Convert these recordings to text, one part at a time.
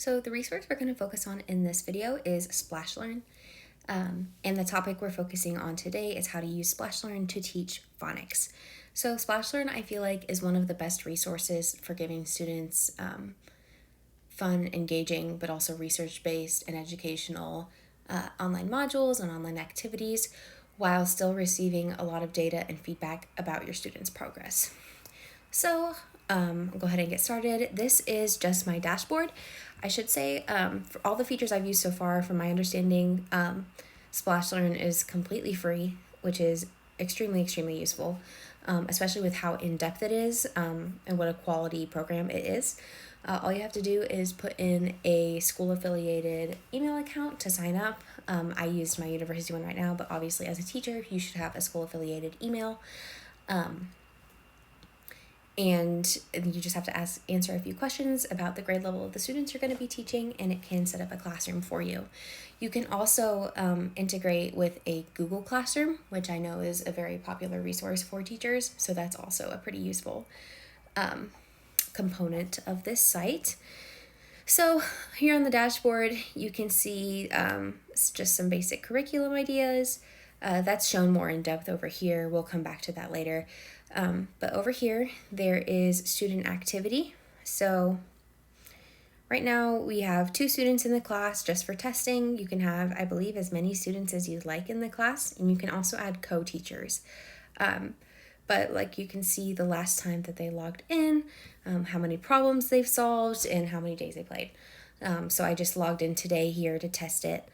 So the resource we're going to focus on in this video is SplashLearn. And the topic we're focusing on today is how to use SplashLearn to teach phonics. So SplashLearn, I feel like, is one of the best resources for giving students fun, engaging, but also research-based and educational online modules and online activities while still receiving a lot of data and feedback about your students' progress. So I'll go ahead and get started. This is just my dashboard. I should say for all the features I've used so far, from my understanding, SplashLearn is completely free, which is extremely useful, especially with how in-depth it is and what a quality program it is. All you have to do is put in a school-affiliated email account to sign up. I used my university one right now, but obviously as a teacher, you should have a school-affiliated email. And you just have to answer a few questions about the grade level of the students you're going to be teaching, and it can set up a classroom for you. You can also integrate with a Google Classroom, which I know is a very popular resource for teachers, so that's also a pretty useful component of this site. So here on the dashboard, you can see just some basic curriculum ideas. That's shown more in depth over here. We'll come back to that later. But over here, there is student activity. So right now we have 2 students in the class just for testing. You can have, I believe, as many students as you'd like in the class, and you can also add co-teachers. But like you can see the last time that they logged in, how many problems they've solved, and how many days they played. So I just logged in today here to test it.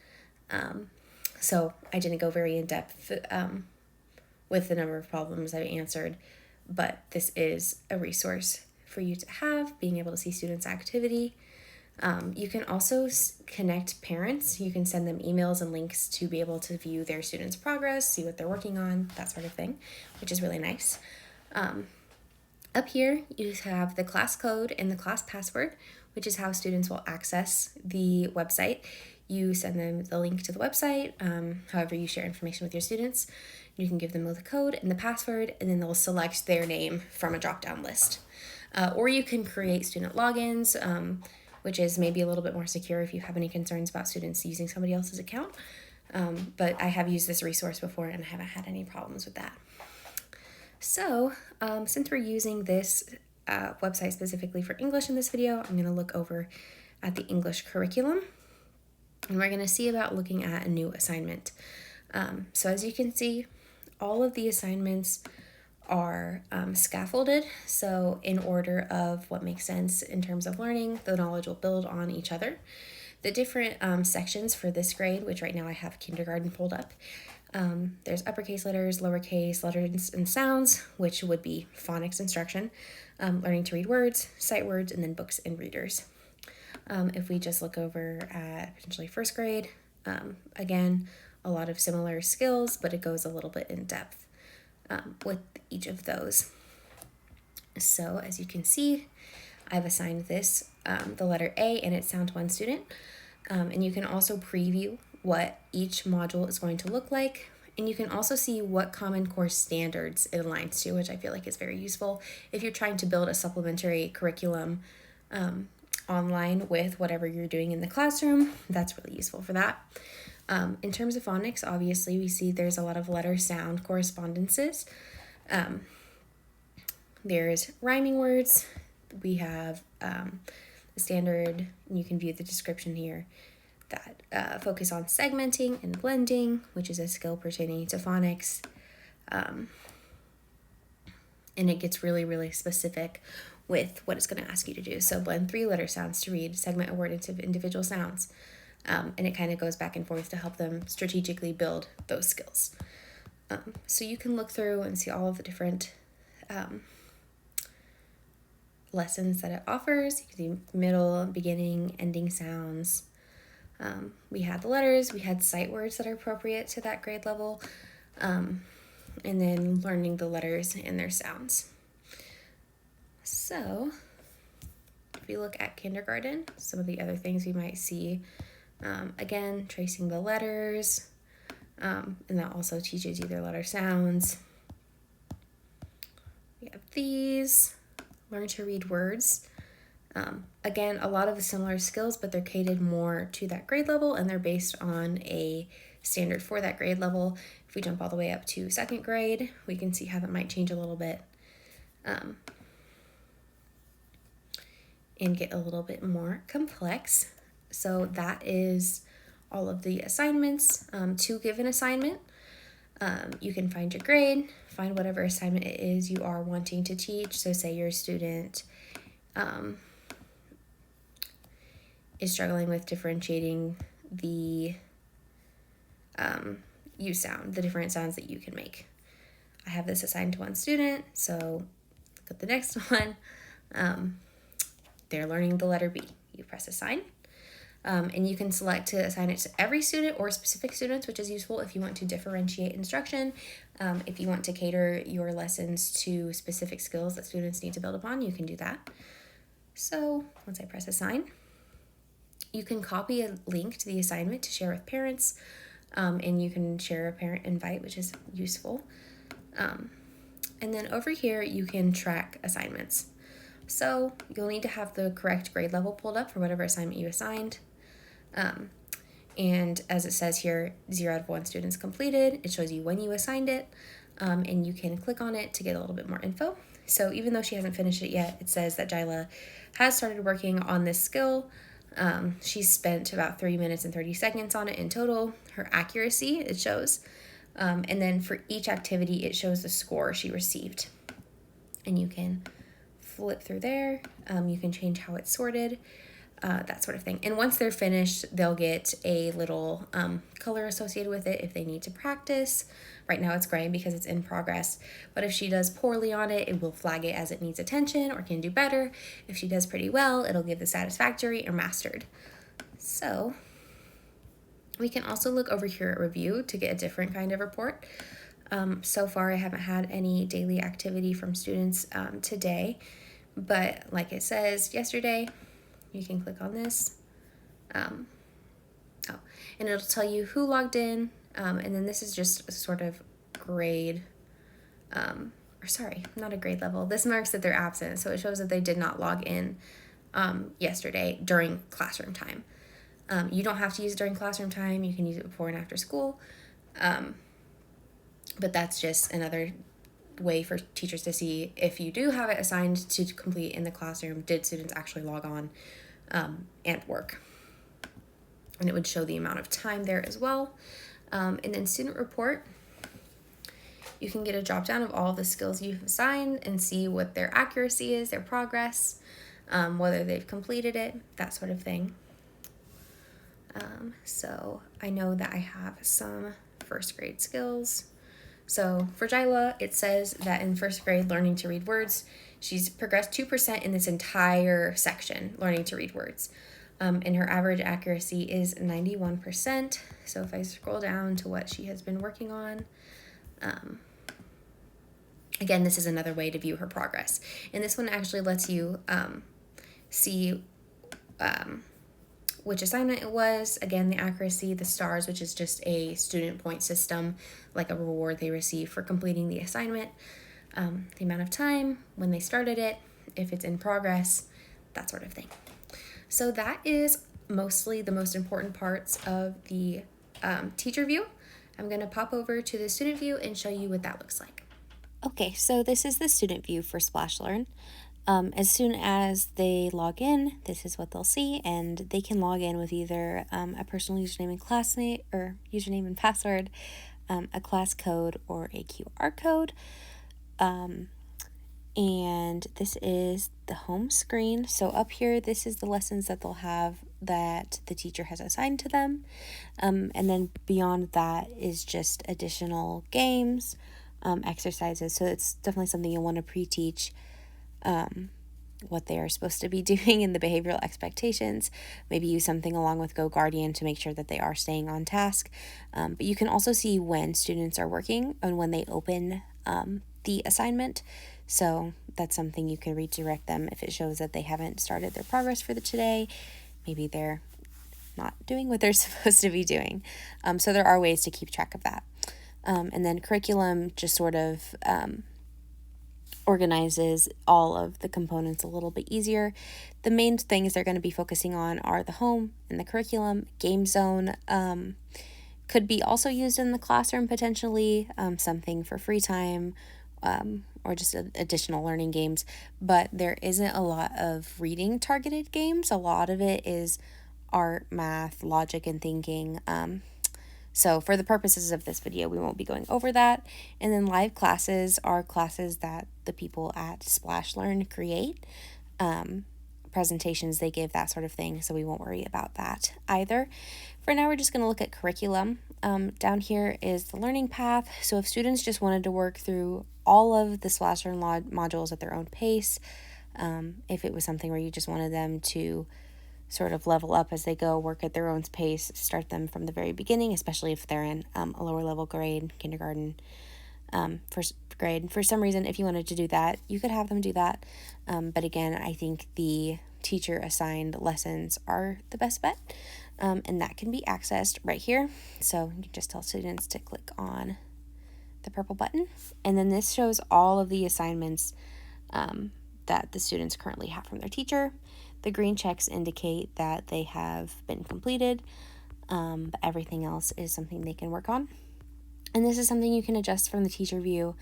So I didn't go very in depth with the number of problems I've answered, but this is a resource for you to have, being able to see students' activity. You can also connect parents. You can send them emails and links to be able to view their students' progress, see what they're working on, that sort of thing, which is really nice. Up here, you have the class code and the class password, which is how students will access the website. You send them the link to the website, however you share information with your students. You can give them the code and the password, and then they'll select their name from a drop-down list. Or you can create student logins, which is maybe a little bit more secure if you have any concerns about students using somebody else's account. But I have used this resource before and I haven't had any problems with that. So since we're using this website specifically for English in this video, I'm going to look over at the English curriculum. And we're going to see about looking at a new assignment. So as you can see, all of the assignments are scaffolded, so in order of what makes sense in terms of learning. The knowledge will build on each other. The different sections for this grade, which right now I have kindergarten pulled up, there's uppercase letters, lowercase letters and sounds, which would be phonics instruction, learning to read words, sight words, and then books and readers. If we just look over at potentially first grade, again, a lot of similar skills, but it goes a little bit in depth with each of those. So as you can see, I've assigned this the letter A, and it's Sound 1 student. And you can also preview what each module is going to look like. And you can also see what Common Core standards it aligns to, which I feel like is very useful if you're trying to build a supplementary curriculum online with whatever you're doing in the classroom. That's really useful for that. In terms of phonics, obviously, we see there's a lot of letter-sound correspondences. There's rhyming words. We have the standard, you can view the description here, that focus on segmenting and blending, which is a skill pertaining to phonics. And it gets really specific with what it's going to ask you to do. So blend 3 letter sounds to read, segment a word into individual sounds. And it kind of goes back and forth to help them strategically build those skills. So you can look through and see all of the different lessons that it offers. You can see middle, beginning, ending sounds. We had the letters, we had sight words that are appropriate to that grade level, and then learning the letters and their sounds. So if we look at kindergarten, some of the other things we might see, again, tracing the letters, and that also teaches you their letter sounds. We have these, learn to read words. Again, a lot of the similar skills, but they're catered more to that grade level, and they're based on a standard for that grade level. If we jump all the way up to second grade, we can see how that might change a little bit and get a little bit more complex. So that is all of the assignments. To give an assignment, you can find your grade, find whatever assignment it is you are wanting to teach. So say your student is struggling with differentiating the U sound, the different sounds that you can make. I have this assigned to one student, so look at the next one. They're learning the letter B. You press assign, and you can select to assign it to every student or specific students, which is useful if you want to differentiate instruction. If you want to cater your lessons to specific skills that students need to build upon, you can do that. So once I press assign, you can copy a link to the assignment to share with parents, and you can share a parent invite, which is useful. And then over here, you can track assignments. So you'll need to have the correct grade level pulled up for whatever assignment you assigned. And as it says here, 0 out of 1 students completed. It shows you when you assigned it, and you can click on it to get a little bit more info. So even though she hasn't finished it yet, it says that Jyla has started working on this skill. She's spent about 3 minutes and 30 seconds on it in total. Her accuracy, it shows. And then for each activity, it shows the score she received. And you can flip through there. You can change how it's sorted, that sort of thing. And once they're finished, they'll get a little color associated with it if they need to practice. Right now it's gray because it's in progress. But if she does poorly on it, it will flag it as it needs attention or can do better. If she does pretty well, it'll give the satisfactory or mastered. So we can also look over here at review to get a different kind of report. So far, I haven't had any daily activity from students today, but like it says yesterday, you can click on this. And it'll tell you who logged in, and then this is just a sort of grade, not a grade level. This marks that they're absent, so it shows that they did not log in yesterday during classroom time. You don't have to use it during classroom time. You can use it before and after school. But that's just another way for teachers to see if you do have it assigned to complete in the classroom, did students actually log on and work? And it would show the amount of time there as well. And then student report, you can get a drop down of all the skills you've assigned and see what their accuracy is, their progress, whether they've completed it, that sort of thing. So I know that I have some first grade skills. So for Jyla, it says that in first grade, learning to read words, she's progressed 2% in this entire section, learning to read words. And her average accuracy is 91%. So if I scroll down to what she has been working on, again, this is another way to view her progress. And this one actually lets you see which assignment it was, again, the accuracy, the stars, which is just a student point system, like a reward they receive for completing the assignment, the amount of time, when they started it, if it's in progress, that sort of thing. So that is mostly the most important parts of the teacher view. I'm going to pop over to the student view and show you what that looks like. Okay, so this is the student view for SplashLearn. As soon as they log in, this is what they'll see, and they can log in with either a personal username and classmate or username and password, a class code, or a QR code. And this is the home screen. So up here, this is the lessons that they'll have that the teacher has assigned to them. And then beyond that is just additional games, exercises. So it's definitely something you'll want to pre-teach what they are supposed to be doing in the behavioral expectations. Maybe use something along with Go Guardian to make sure that they are staying on task. But you can also see when students are working and when they open the assignment. So that's something you can redirect them if it shows that they haven't started their progress for the today. Maybe they're not doing what they're supposed to be doing. So there are ways to keep track of that. And then curriculum just sort of organizes all of the components a little bit easier. The main things they're going to be focusing on are the home and the curriculum. Game zone could be also used in the classroom potentially, something for free time, or just additional learning games, but there isn't a lot of reading targeted games. A lot of it is art, math, logic, and thinking. So for the purposes of this video, we won't be going over that. And then live classes are classes that the people at SplashLearn create, presentations they give, that sort of thing, so we won't worry about that either. For now, we're just going to look at curriculum. Down here is the learning path. So if students just wanted to work through all of the SplashLearn modules at their own pace, if it was something where you just wanted them to sort of level up as they go, work at their own pace, start them from the very beginning, especially if they're in a lower level grade, kindergarten, first grade. For some reason, if you wanted to do that, you could have them do that. But again, I think the teacher assigned lessons are the best bet. And that can be accessed right here. So you can just tell students to click on the purple button. And then this shows all of the assignments that the students currently have from their teacher. The green checks indicate that they have been completed, but everything else is something they can work on. And this is something you can adjust from the teacher view,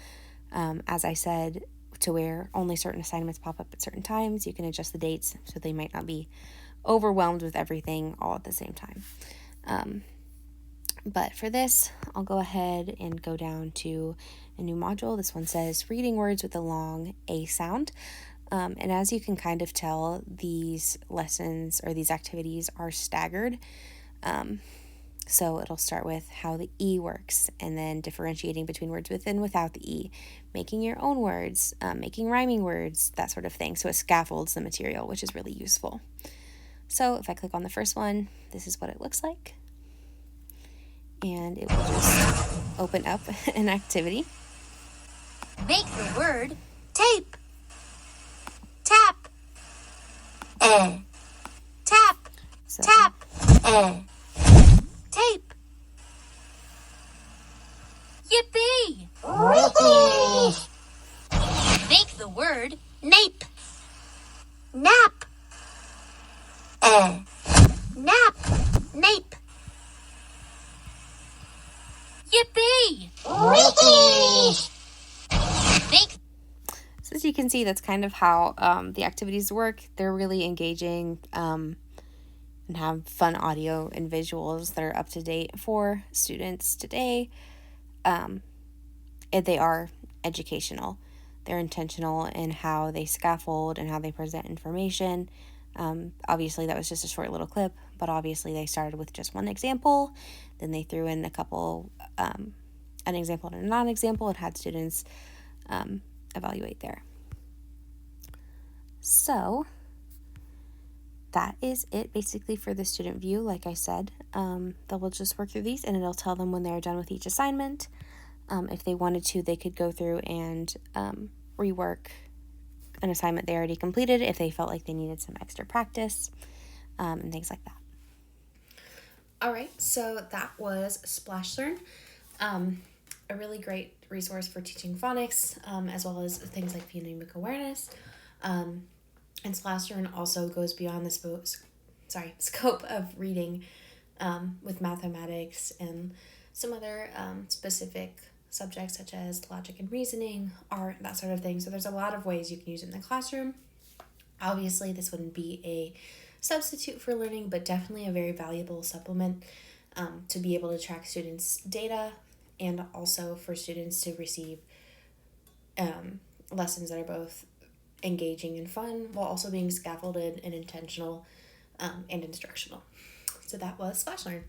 as I said, to where only certain assignments pop up at certain times. You can adjust the dates so they might not be overwhelmed with everything all at the same time. But for this, I'll go ahead and go down to a new module. This one says reading words with a long A sound. And as you can kind of tell, these lessons or these activities are staggered. So it'll start with how the E works, and then differentiating between words with and without the E, making your own words, making rhyming words, that sort of thing. So it scaffolds the material, which is really useful. So if I click on the first one, this is what it looks like. And it will just open up an activity. Make the word tape. Tap. Tap. So, Tap. Tape. Yippee! Make the word nape. Nap. Nap. Nape. Yippee! Make. So as you can see, that's kind of how the activities work. They're really engaging and have fun audio and visuals that are up to date for students today. And they are educational. They're intentional in how they scaffold and how they present information. Obviously, that was just a short little clip, but obviously they started with just one example. Then they threw in a couple, an example and a non-example, and had students evaluate there. So that is it basically for the student view. Like I said, they will just work through these, and it'll tell them when they're done with each assignment. If they wanted to, they could go through and rework an assignment they already completed if they felt like they needed some extra practice, and things like that. All right, so that was SplashLearn, a really great resource for teaching phonics, as well as things like phonemic awareness. And SplashLearn also goes beyond the scope of reading with mathematics and some other specific subjects such as logic and reasoning, art, that sort of thing. So there's a lot of ways you can use it in the classroom. Obviously, this wouldn't be a substitute for learning, but definitely a very valuable supplement to be able to track students' data, and also for students to receive lessons that are both engaging and fun while also being scaffolded and intentional and instructional. So that was SplashLearn.